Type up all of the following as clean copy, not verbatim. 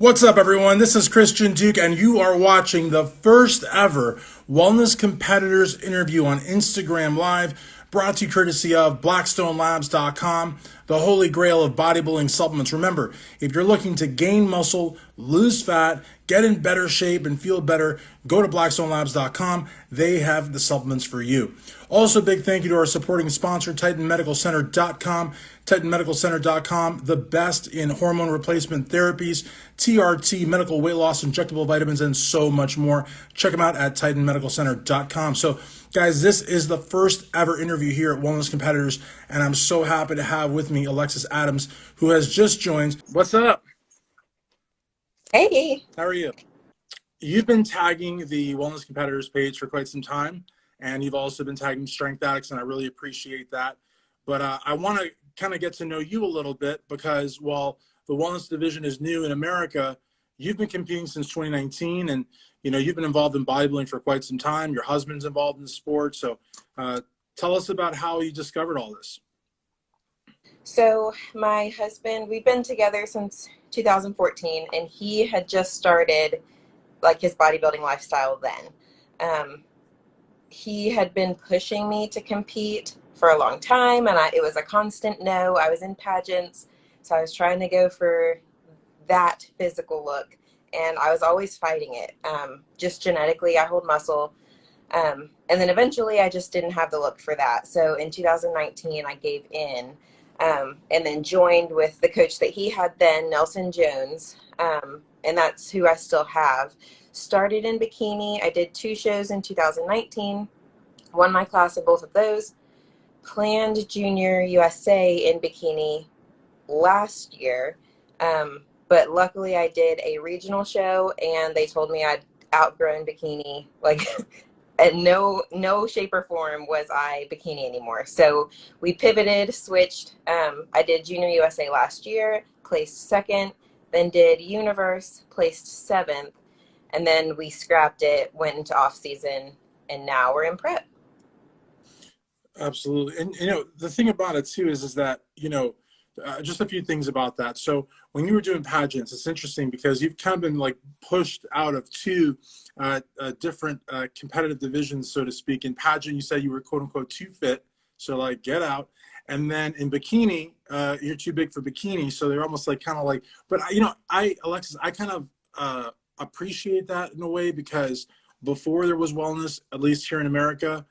What's up, everyone? This is Christian Duke, and you are watching the first ever Wellness Competitors interview on Instagram Live, brought to you courtesy of BlackstoneLabs.com, the holy grail of bodybuilding supplements. Remember, if you're looking to gain muscle, lose fat, get in better shape, and feel better, go to BlackstoneLabs.com. They have the supplements for you. Also, big thank you to our supporting sponsor, TitanMedicalCenter.com. TitanMedicalCenter.com, the best in hormone replacement therapies, TRT, medical weight loss, injectable vitamins, and so much more. Check them out at TitanMedicalCenter.com. So, guys, this is the first ever interview here at Wellness Competitors, and I'm so happy to have with me Alexis Adams, who has just joined. What's up? Hey. How are you? You've been tagging the Wellness Competitors page for quite some time, and you've also been tagging Strength Addicts, and I really appreciate that. But I want to kind of get to know you a little bit because while the wellness division is new in America, you've been competing since 2019, and you've been involved in bodybuilding for quite some time. Your husband's involved in the sport, so tell us about how you discovered all this. So my husband, we've been together since 2014, and he had just started like his bodybuilding lifestyle then. He had been pushing me to compete for a long time, and it was a constant no. I was in pageants, so I was trying to go for that physical look, and I was always fighting it. Just genetically, I hold muscle. And then eventually I just didn't have the look for that. So in 2019, I gave in, and then joined with the coach that he had then, Nelson Jones. And that's who I still have. Started in bikini. I did 2 shows in 2019, won my class in both of those. Planned Junior USA in bikini last year. But luckily I did a regional show, and they told me I'd outgrown bikini. Like, in no shape or form was I bikini anymore. So we pivoted, switched. I did Junior USA last year, placed second, then did Universe, placed seventh, and then we scrapped it, went into off season, and now we're in prep. Absolutely. And, the thing about it too is that, just a few things about that. So when you were doing pageants, it's interesting because you've kind of been like pushed out of two different competitive divisions, so to speak. In pageant, you said you were quote unquote too fit. So like get out. And then in bikini, you're too big for bikini. So they're almost like kind of like, but Alexis, I kind of appreciate that in a way because before there was wellness, at least here in America,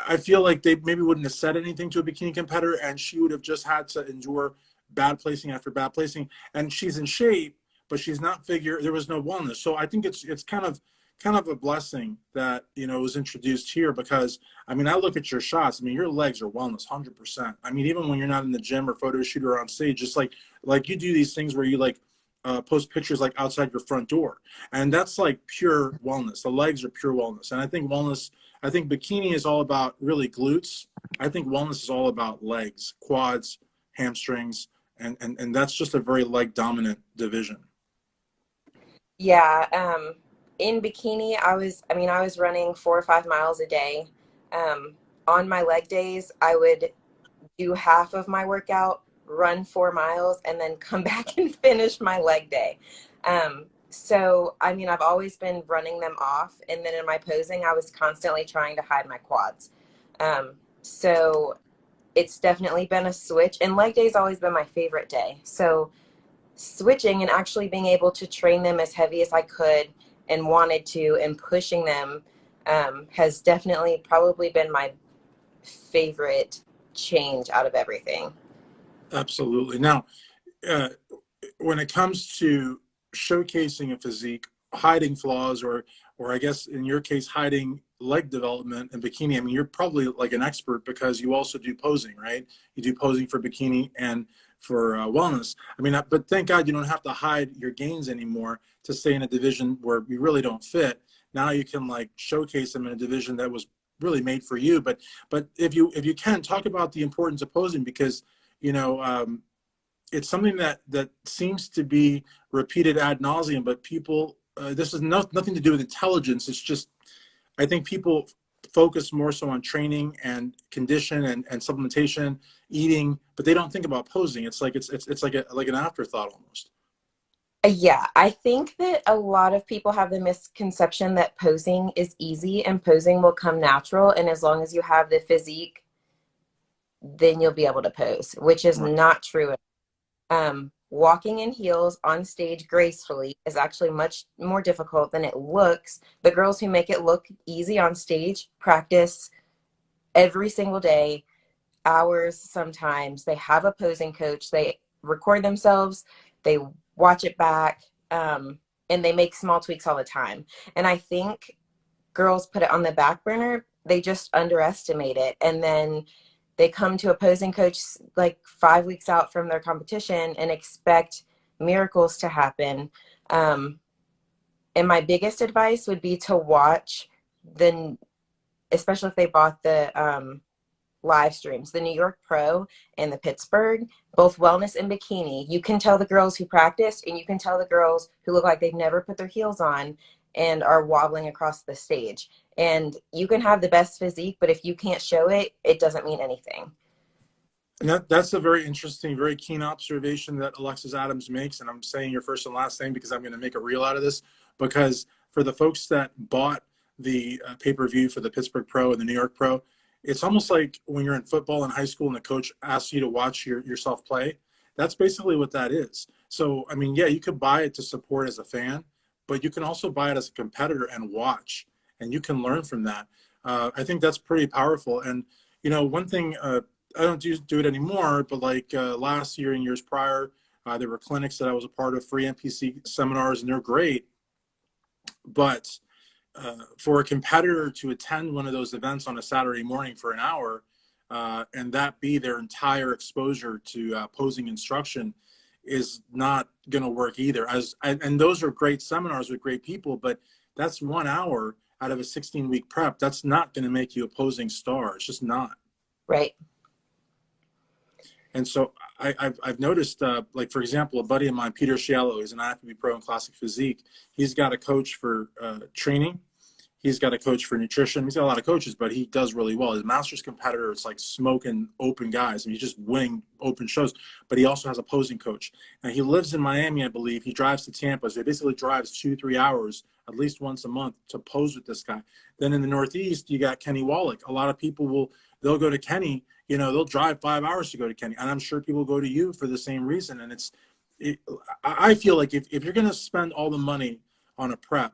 I feel like they maybe wouldn't have said anything to a bikini competitor, and she would have just had to endure bad placing after bad placing. And she's in shape, but she's not figure. There was no wellness, so I think it's kind of a blessing that it was introduced here because I mean I look at your shots. I mean your legs are wellness 100%. I mean even when you're not in the gym or photo shoot or on stage, just like you do these things where you like post pictures like outside your front door, and that's like pure wellness. The legs are pure wellness, and I think wellness. I think bikini is all about really glutes. I think wellness is all about legs, quads, hamstrings, and that's just a very leg dominant division. Yeah. In bikini, I was running 4 or 5 miles a day. On my leg days, I would do half of my workout, run 4 miles, and then come back and finish my leg day. So, I've always been running them off. And then in my posing, I was constantly trying to hide my quads. So it's definitely been a switch. And leg day's always been my favorite day. So switching and actually being able to train them as heavy as I could and wanted to, and pushing them, has definitely probably been my favorite change out of everything. Absolutely. Now, uh, when it comes to showcasing a physique, hiding flaws, or I guess in your case, hiding leg development in bikini, I mean, you're probably like an expert because you also do posing, right? You do posing for bikini and for wellness. I mean, but thank God you don't have to hide your gains anymore to stay in a division where you really don't fit. Now you can like showcase them in a division that was really made for you. But if you can talk about the importance of posing because you know it's something that seems to be repeated ad nauseum, but people, this is nothing to do with intelligence. It's just, I think people focus more so on training and condition and supplementation, eating, but they don't think about posing. It's like, it's like an afterthought almost. Yeah, I think that a lot of people have the misconception that posing is easy and posing will come natural. And as long as you have the physique, then you'll be able to pose, which is Right. not true. Walking in heels on stage gracefully is actually much more difficult than it looks. The girls who make it look easy on stage practice every single day, hours sometimes. They have a posing coach. They record themselves, they watch it back, and they make small tweaks all the time. And I think girls put it on the back burner. They just underestimate it. And then they come to a posing coach like 5 weeks out from their competition and expect miracles to happen. Um, and my biggest advice would be to watch the, especially if they bought the live streams, the New York Pro and the Pittsburgh, both wellness and bikini. You can tell the girls who practiced and you can tell the girls who look like they've never put their heels on and are wobbling across the stage. And you can have the best physique, but if you can't show it, it doesn't mean anything. And that's a very interesting, very keen observation that Alexis Adams makes. And I'm saying your first and last name because I'm going to make a reel out of this. Because for the folks that bought the pay-per-view for the Pittsburgh Pro and the New York Pro, it's almost like when you're in football in high school and the coach asks you to watch yourself play. That's basically what that is. So, I mean, yeah, you could buy it to support as a fan, but you can also buy it as a competitor and watch, and you can learn from that. I think that's pretty powerful. And, one thing I don't do it anymore, but like last year and years prior, there were clinics that I was a part of, free NPC seminars, and they're great. But for a competitor to attend one of those events on a Saturday morning for an hour, and that be their entire exposure to posing instruction, is not going to work either. And those are great seminars with great people, but that's 1 hour out of a 16-week prep. That's not going to make you a posing star. It's just not. Right. And so I've noticed, like, for example, a buddy of mine, Peter Sciallo, is an IFBB pro in classic physique. He's got a coach for training. He's got a coach for nutrition. He's got a lot of coaches, but he does really well. His master's competitor is like smoking open guys. I mean, he's just winning open shows. But he also has a posing coach. And he lives in Miami, I believe. He drives to Tampa. So he basically drives 2-3 hours at least once a month to pose with this guy. Then in the Northeast, you got Kenny Wallach. A lot of people they'll go to Kenny. They'll drive 5 hours to go to Kenny. And I'm sure people go to you for the same reason. And I feel like if you're going to spend all the money on a prep,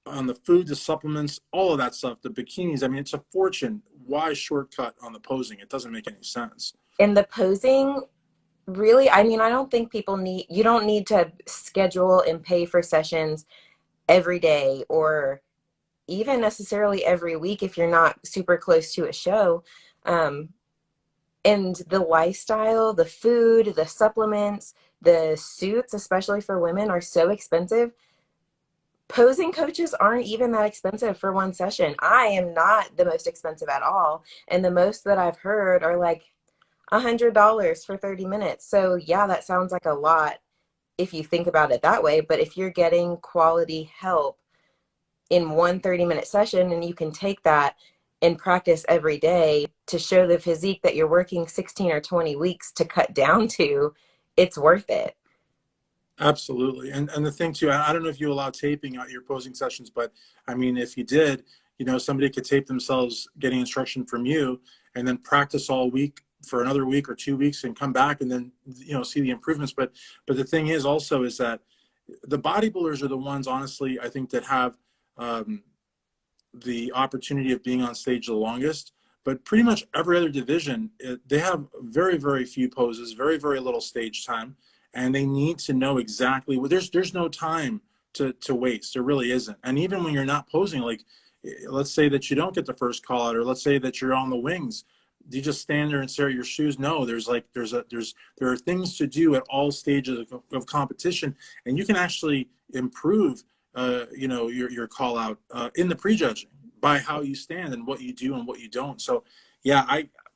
on the food, the supplements, all of that stuff, the bikinis, I mean, it's a fortune. Why shortcut on the posing? It doesn't make any sense. And the posing, really, I mean, I don't think you don't need to schedule and pay for sessions every day or even necessarily every week if you're not super close to a show. Um, and the lifestyle, the food, the supplements, the suits, especially for women, are so expensive. Posing coaches aren't even that expensive for one session. I am not the most expensive at all. And the most that I've heard are like $100 for 30 minutes. So yeah, that sounds like a lot if you think about it that way. But if you're getting quality help in one 30-minute session and you can take that and practice every day to show the physique that you're working 16 or 20 weeks to cut down to, it's worth it. Absolutely. And the thing too, I don't know if you allow taping at your posing sessions, but I mean, if you did, somebody could tape themselves getting instruction from you and then practice all week for another week or 2 weeks and come back and then, see the improvements. But the thing is also is that the bodybuilders are the ones, honestly, I think that have um, the opportunity of being on stage the longest. But pretty much every other division, they have very, very few poses, very, very little stage time, and they need to know exactly. Well, there's no time to waste. There really isn't. And even when you're not posing, like, let's say that you don't get the first call out, or let's say that you're on the wings, do you just stand there and stare at your shoes? No, there are things to do at all stages of competition, and you can actually improve your call out in the prejudging by how you stand and what you do and what you don't. So yeah,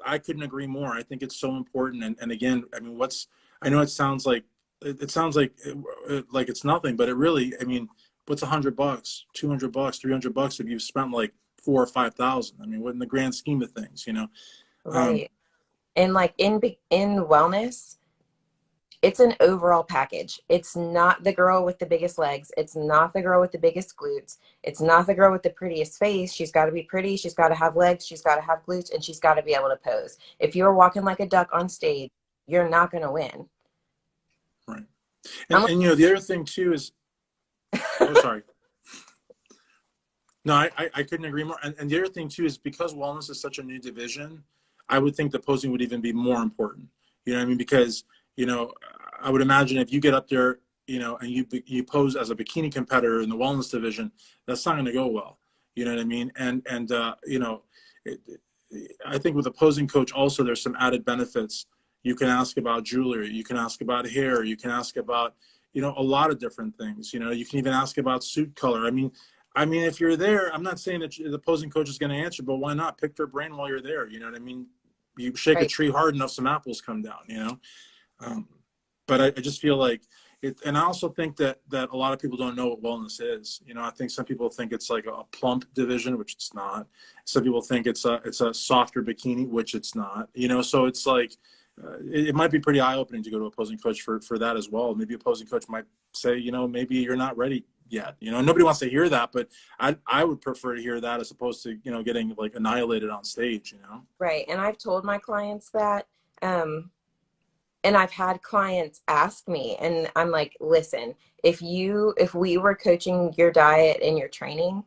I couldn't agree more. I think it's so important. And again, I mean, I know it sounds like like it's nothing, but it really, I mean, what's $100, $200, $300 if you've spent like 4 or 5 thousand? I mean, what in the grand scheme of things? um Right. And like in wellness, it's an overall package. It's not the girl with the biggest legs. It's not the girl with the biggest glutes. It's not the girl with the prettiest face. She's got to be pretty. She's got to have legs. She's got to have glutes, and she's got to be able to pose. If you're walking like a duck on stage, you're not going to win. Right. And you know, the other thing too is, oh, sorry. No, I couldn't agree more. And the other thing too is because wellness is such a new division, I would think the posing would even be more important. You know what I mean? Because, you know, I would imagine if you get up there, you know, and you pose as a bikini competitor in the wellness division, that's not going to go well. You know what I mean? And you know, it, I think with a posing coach also, there's some added benefits. You can ask about jewelry. You can ask about hair. You can ask about, you know, a lot of different things. You know, you can even ask about suit color. I mean, if you're there, I'm not saying that the opposing coach is going to answer, but why not pick their brain while you're there? You know what I mean? You shake a Right. tree hard enough, some apples come down, you know? Um, but I just feel like it, and I also think that a lot of people don't know what wellness is. You know, I think some people think it's like a plump division, which it's not. Some people think it's a softer bikini, which it's not. You know, so it's like it might be pretty eye opening to go to a opposing coach for that as well. Maybe a opposing coach might say, you know, maybe you're not ready yet. You know, nobody wants to hear that, but I would prefer to hear that as opposed to, you know, getting like annihilated on stage. You know, Right. And I've told my clients that. And I've had clients ask me, and I'm like, listen, if we were coaching your diet and your training,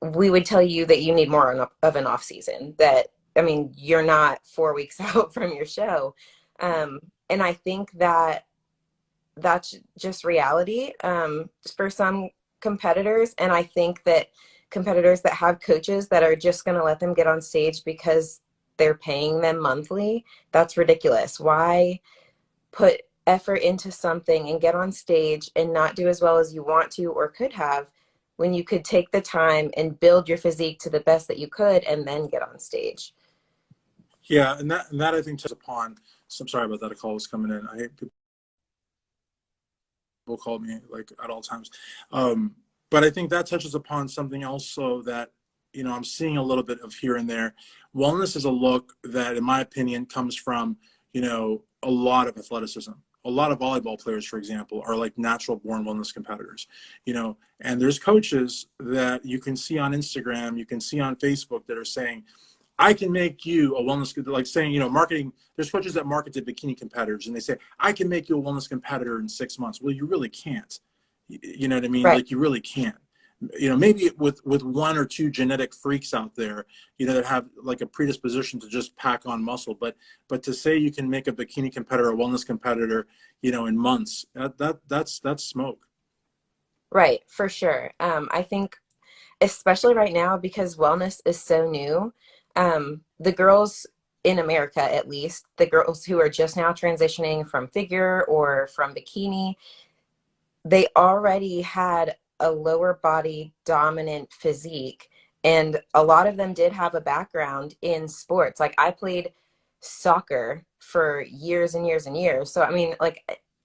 we would tell you that you need more of an off season. That, I mean, you're not 4 weeks out from your show. And I think that that's just reality for some competitors. And I think that competitors that have coaches that are just going to let them get on stage because they're paying them monthly, that's ridiculous. Why put effort into something and get on stage and not do as well as you want to or could have when you could take the time and build your physique to the best that you could and then get on stage? yeah, and that I think touches upon. So I'm sorry about that. A call was coming in. I hate people call me like at all times. But I think that touches upon something also that, you know, I'm seeing a little bit of here and there. Wellness is a look that, in my opinion, comes from, you know, a lot of athleticism. A lot of volleyball players, for example, are like natural born wellness competitors, you know, and there's coaches that you can see on Instagram, you can see on Facebook that are saying, I can make you a wellness, like saying, you know, marketing, there's coaches that market to bikini competitors and they say, I can make you a wellness competitor in 6 months. Well, you really can't. You know what I mean? Right. Like you really can't. You know, maybe with one or two genetic freaks out there, you know, that have like a predisposition to just pack on muscle, but to say you can make a bikini competitor, a wellness competitor, you know, in months, that's smoke. Right, for sure. I think especially right now because wellness is so new, the girls in America, at least the girls who are just now transitioning from figure or from bikini, they already had a lower body dominant physique, and a lot of them did have a background in sports. Like I played soccer for years and years and years, so I mean, like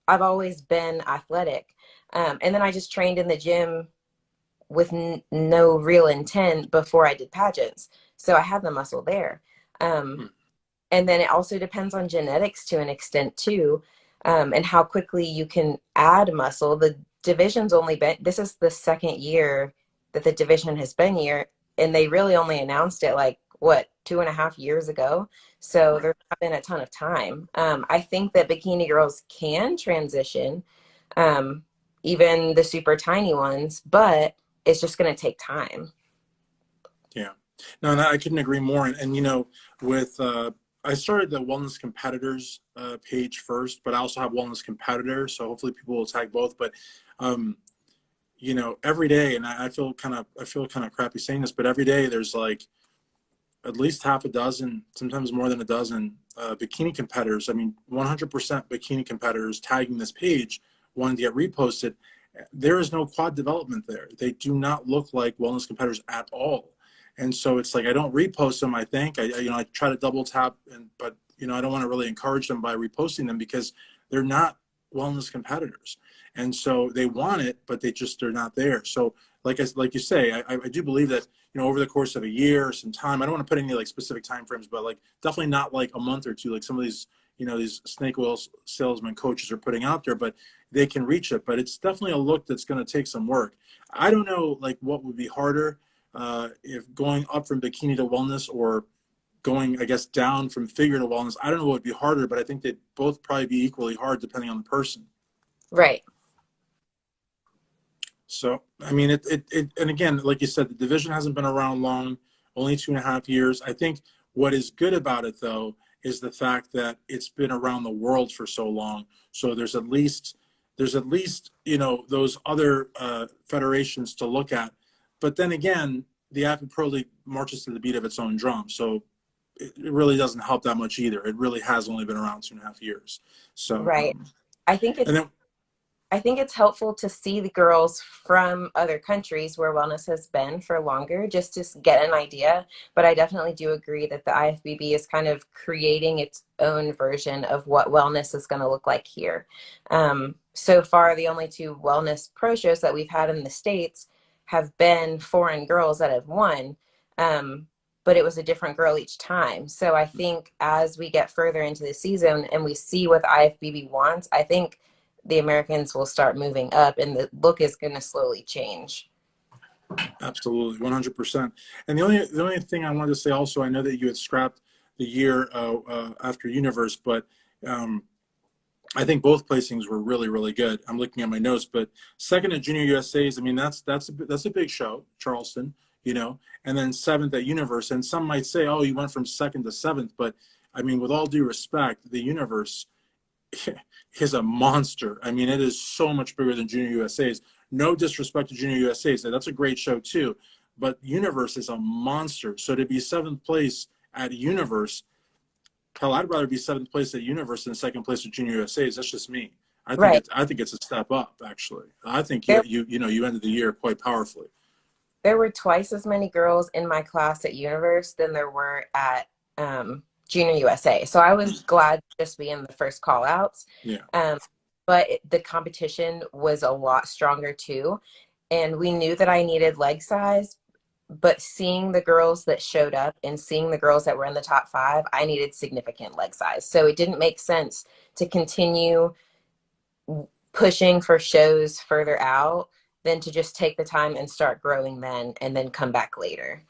I've always been athletic. And then I just trained in the gym with no real intent before I did pageants, so I had the muscle there. um, Hmm. and then it also depends on genetics to an extent too, and how quickly you can add muscle. The division's only been, this is the second year that the division has been here, and they really only announced it like what, 2.5 years ago. So Right. there's not been a ton of time. I think that bikini girls can transition, um, even the super tiny ones, but it's just going to take time. Yeah. No, and I couldn't agree more. And you know, with I started the wellness competitors page first, but I also have wellness competitors, so hopefully people will tag both. But um, you know, every day, and I feel kind of crappy saying this, but every day there's like at least half a dozen, sometimes more than a dozen bikini competitors. I mean, 100% bikini competitors tagging this page, wanting to get reposted. There is no quad development there. They do not look like wellness competitors at all. And so it's like I don't repost them. I think you know, I try to double tap, but you know, I don't want to really encourage them by reposting them because they're not wellness competitors. And so they want it, but they're not there. So like you say, I do believe that, you know, over the course of a year or some time, I don't want to put any like specific time frames, but like definitely not like a month or two, like some of these, these snake oil salesman coaches are putting out there, but they can reach it. But it's definitely a look that's going to take some work. I don't know, like, what would be harder, if going up from bikini to wellness, or going, I guess, down from figure to wellness. I don't know what would be harder, but I think they'd both probably be equally hard depending on the person. Right. So, I mean, and again, like you said, the division hasn't been around long, only 2.5 years. I think what is good about it, though, is the fact that it's been around the world for so long. So there's at least, those other federations to look at. But then again, the AFBI Pro League marches to the beat of its own drum. So it really doesn't help that much either. It really has only been around 2.5 years. So, Right. I think and it's then, I think it's helpful to see the girls from other countries where wellness has been for longer, just to get an idea. But I definitely do agree that the IFBB is kind of creating its own version of what wellness is going to look like here. So far, the only two wellness pro shows that we've had in the States have been foreign girls that have won. But it was a different girl each time. So I think as we get further into the season and we see what the IFBB wants, I think the Americans will start moving up and the look is going to slowly change. absolutely, 100%. And the only thing I wanted to say also, I know that you had scrapped the year after Universe, but I think both placings were really, really good. I'm looking at my notes, but second at Junior USA's, I mean, that's a big show, Charleston, and then seventh at Universe. And some might say, oh, you went from second to seventh, but I mean, with all due respect, the Universe is a monster. I mean, it is so much bigger than Junior USA's. No disrespect to Junior USA's, that's a great show too, but Universe is a monster. So to be seventh place at Universe, hell, I'd rather be seventh place at Universe than second place at Junior USA's. That's just me. Right. I think it's a step up, actually. I think There, you ended the year quite powerfully. there were twice as many girls in my class at Universe than there were at Junior USA. So I was glad to just be in the first call outs. Yeah, But the competition was a lot stronger too. And we knew that I needed leg size, but seeing the girls that showed up and seeing the girls that were in the top five, I needed significant leg size. So it didn't make sense to continue pushing for shows further out than to just take the time and start growing then and then come back later.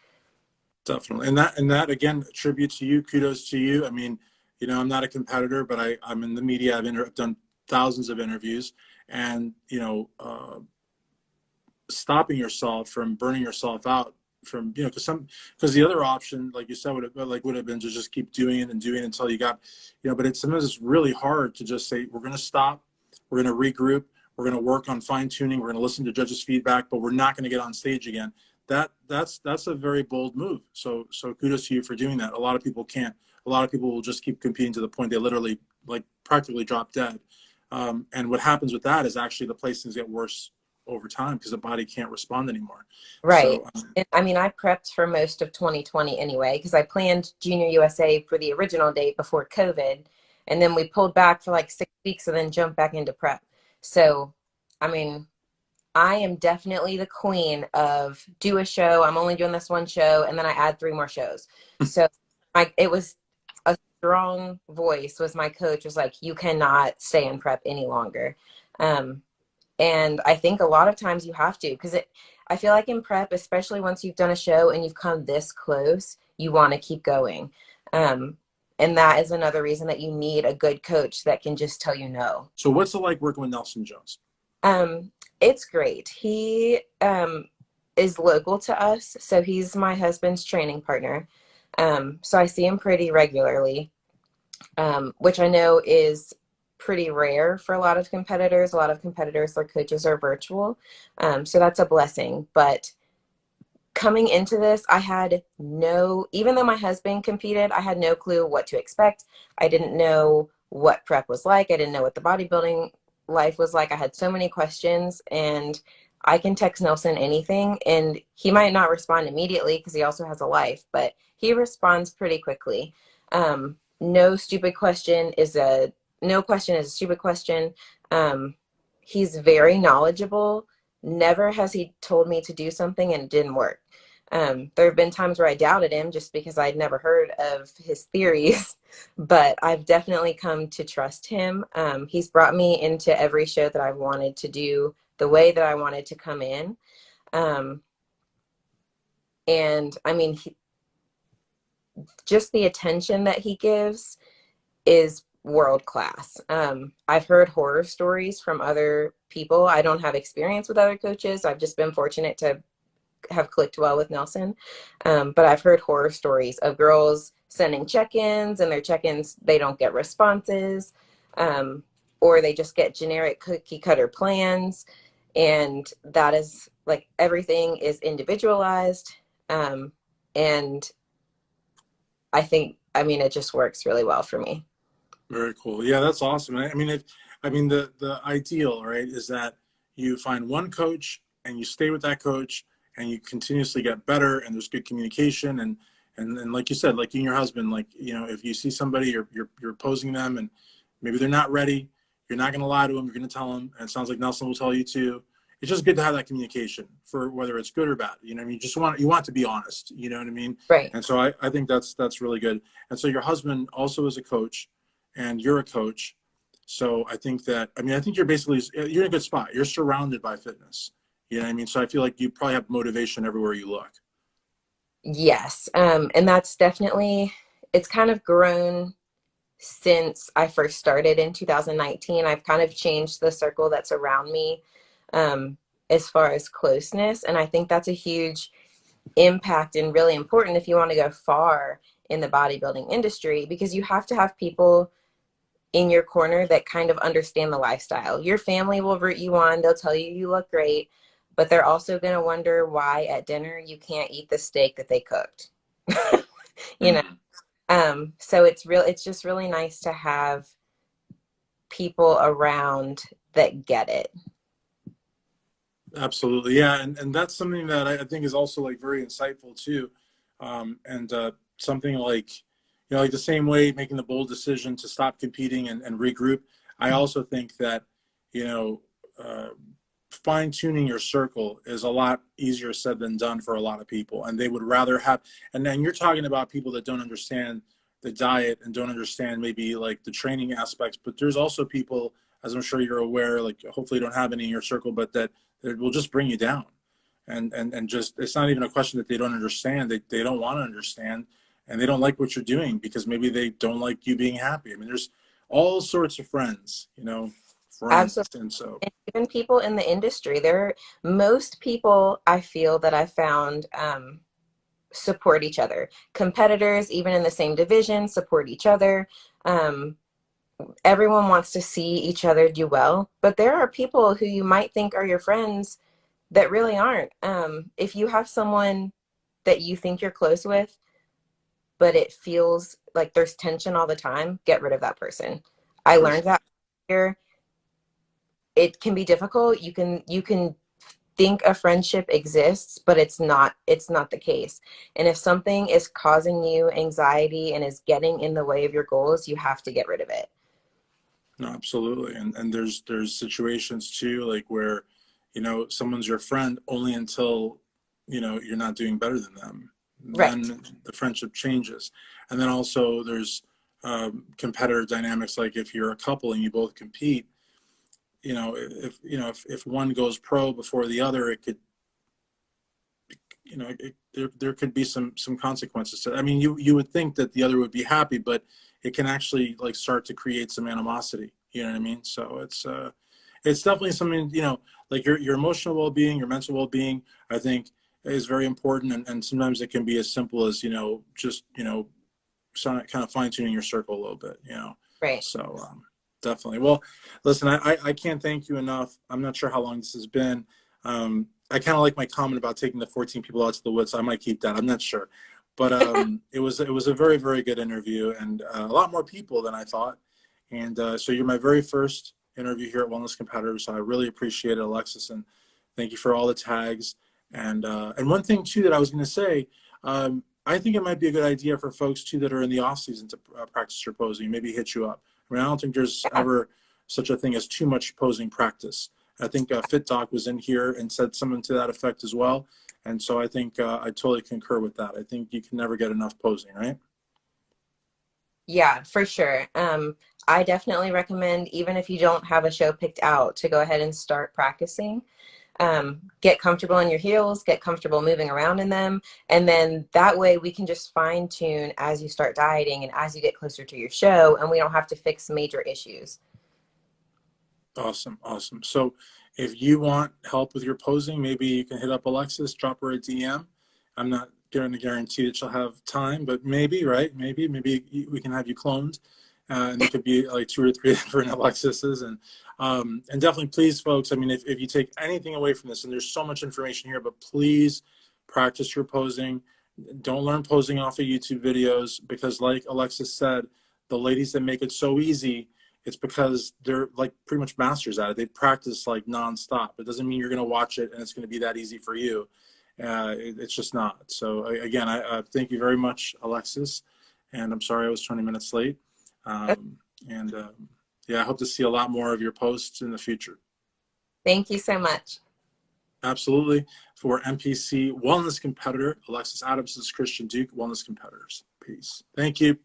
definitely. And that again, tribute to you, kudos to you. I mean, I'm not a competitor, but I'm in the media. I've done thousands of interviews, and stopping yourself from burning yourself out from because the other option, like you said, would have been to just keep doing it and doing it until you got, but sometimes it's really hard to just say, we're going to stop, we're going to regroup, we're going to work on fine-tuning, we're going to listen to judges' feedback, but we're not going to get on stage again. That's a very bold move. So kudos to you for doing that. A lot of people can't. A lot of people will just keep competing to the point they literally, like, practically drop dead. And what happens with that is actually the placings get worse over time because the body can't respond anymore. Right. So And I mean, I prepped for most of 2020 anyway, because I planned Junior USA for the original date before COVID. And then we pulled back for like 6 weeks and then jumped back into prep. So, I mean, I am definitely the queen of do a show. I'm only doing this one show. And then I add 3 more shows. So it was a strong voice was my coach was like, you cannot stay in prep any longer. And I think a lot of times you have to, because I feel like in prep, especially once you've done a show and you've come this close, you want to keep going. And that is another reason that you need a good coach that can just tell you no. so what's it like working with Nelson Jones? It's great. He is local to us, so he's my husband's training partner. So I see him pretty regularly, which I know is pretty rare for a lot of competitors. A lot of competitors, their coaches are virtual. So that's a blessing. But coming into this, even though my husband competed, I had no clue what to expect. I didn't know what prep was like. I didn't know what the bodybuilding life was like. I had so many questions, and I can text Nelson anything, and he might not respond immediately because he also has a life, but he responds pretty quickly. No stupid question is a no question is a stupid question. He's very knowledgeable. Never has he told me to do something and it didn't work. There have been times where I doubted him just because I'd never heard of his theories, but I've definitely come to trust him. He's brought me into every show that I've wanted to do the way that I wanted to come in. Um, and I mean, just the attention that he gives is world class. I've heard horror stories from other people. I don't have experience with other coaches. I've just been fortunate to have clicked well with Nelson. But I've heard horror stories of girls sending check-ins, and their check-ins, they don't get responses, um, or they just get generic cookie cutter plans. And that is like, everything is individualized. And I mean, it just works really well for me. Very cool. Yeah, that's awesome. I mean, the ideal, right, is that you find one coach and you stay with that coach and you continuously get better and there's good communication and like you said, like you and your husband, like, you know, if you see somebody, you're opposing them and maybe they're not ready, you're not going to lie to them. You're going to tell them. And it sounds like Nelson will tell you too. It's just good to have that communication for whether it's good or bad. You know what I mean? You want to be honest, you know what I mean? Right. And so I think that's really good. And so your husband also is a coach and you're a coach. So I think you're basically, you're in a good spot. You're surrounded by fitness. You know what I mean? So I feel like you probably have motivation everywhere you look. Yes. And that's definitely, it's kind of grown since I first started in 2019. I've kind of changed the circle that's around me, um, as far as closeness. And I think that's a huge impact and really important if you want to go far in the bodybuilding industry, because you have to have people in your corner that kind of understand the lifestyle. Your family will root you on, they'll tell you you look great, but they're also going to wonder why at dinner you can't eat the steak that they cooked. You know, Mm, so it's just really nice to have people around that get it. absolutely. Yeah. And that's something that I think is also like very insightful too. And something like, you know, like the same way making the bold decision to stop competing and regroup. I also think that, you know, uh, fine tuning your circle is a lot easier said than done for a lot of people. And they would rather have, and then you're talking about people that don't understand the diet and don't understand maybe like the training aspects, but there's also people, as I'm sure you're aware, like hopefully you don't have any in your circle, but that will just bring you down. And just, it's not even a question that they don't understand. They don't want to understand and they don't like what you're doing because maybe they don't like you being happy. I mean, there's all sorts of friends, you know, friends. Absolutely. And so, And even people in the industry, most people I feel that I found, support each other. Competitors, even in the same division, support each other. Um, Everyone wants to see each other do well, but there are people who you might think are your friends that really aren't. If you have someone that you think you're close with, but it feels like there's tension all the time, get rid of that person. I for learned sure. that here. It can be difficult. You can think a friendship exists, but it's not the case. And if something is causing you anxiety and is getting in the way of your goals, you have to get rid of it. No, absolutely. And there's situations too, like where, you know, someone's your friend only until, you know, you're not doing better than them. Right. Then the friendship changes. And then also there's competitor dynamics. Like if you're a couple and you both compete, if one goes pro before the other, it could, there could be some consequences to it. I mean, you would think that the other would be happy, but it can actually like start to create some animosity. You know what I mean? So it's definitely something, you know, like your emotional well-being, your mental well-being, I think is very important. And sometimes it can be as simple as, you know, just, you know, kind of fine tuning your circle a little bit, you know? Right. So definitely. Well, listen, I can't thank you enough. I'm not sure how long this has been. I kind of like my comment about taking the 14 people out to the woods. So I might keep that. I'm not sure, but it was a very, very good interview and a lot more people than I thought. And so you're my very first interview here at Wellness Competitors. So I really appreciate it, Alexis, and thank you for all the tags. And one thing too that I was going to say, I think it might be a good idea for folks too that are in the off season to practice your posing. Maybe hit you up. I mean, I don't think there's Yeah. ever such a thing as too much posing practice. I think Fit Doc was in here and said something to that effect as well. And so I think I totally concur with that. I think you can never get enough posing, right? Yeah, for sure. I definitely recommend, even if you don't have a show picked out, to go ahead and start practicing. Get comfortable in your heels, get comfortable moving around in them. And then that way we can just fine tune as you start dieting and as you get closer to your show, and we don't have to fix major issues. Awesome, awesome. So if you want help with your posing, maybe you can hit up Alexis, drop her a DM. I'm not going to guarantee that she'll have time, but maybe, right? Maybe we can have you cloned, and there could be like 2 or 3 different Alexises. And definitely, please, folks. I mean, if you take anything away from this, and there's so much information here, but please practice your posing. Don't learn posing off of YouTube videos because, like Alexis said, the ladies that make it so easy, it's because they're like pretty much masters at it. They practice like nonstop. It doesn't mean you're going to watch it and it's going to be that easy for you. It's just not. So again, I thank you very much, Alexis. And I'm sorry I was 20 minutes late. And yeah, I hope to see a lot more of your posts in the future. Thank you so much. Absolutely. For NPC Wellness Competitor, Alexis Adams, this is Christian Duke, Wellness Competitors. Peace. Thank you.